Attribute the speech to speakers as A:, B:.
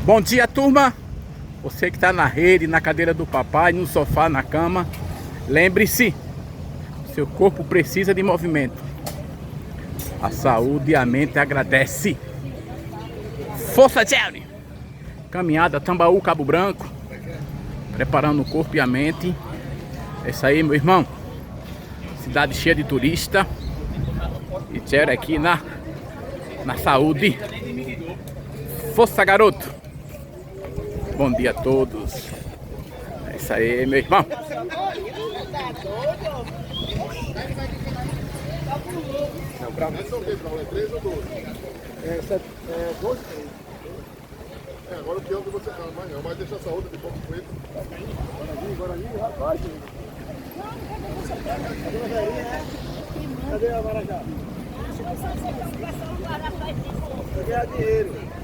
A: Bom dia, turma. Você que está na rede, na cadeira do papai, no sofá, na cama, lembre-se, seu corpo precisa de movimento. A saúde e a mente agradece. Força, Jerry! Caminhada Tambaú, Cabo Branco, preparando o corpo e a mente. É isso aí, meu irmão. Cidade cheia de turista. E Jerry aqui na saúde. Força, garoto! Bom dia a todos. É isso aí, meu irmão.
B: Agora o pior que você fala, mas deixa a saúde de pouco preto. Guarani, rapaz. Cadê a Marajá? Cadê a dinheiro?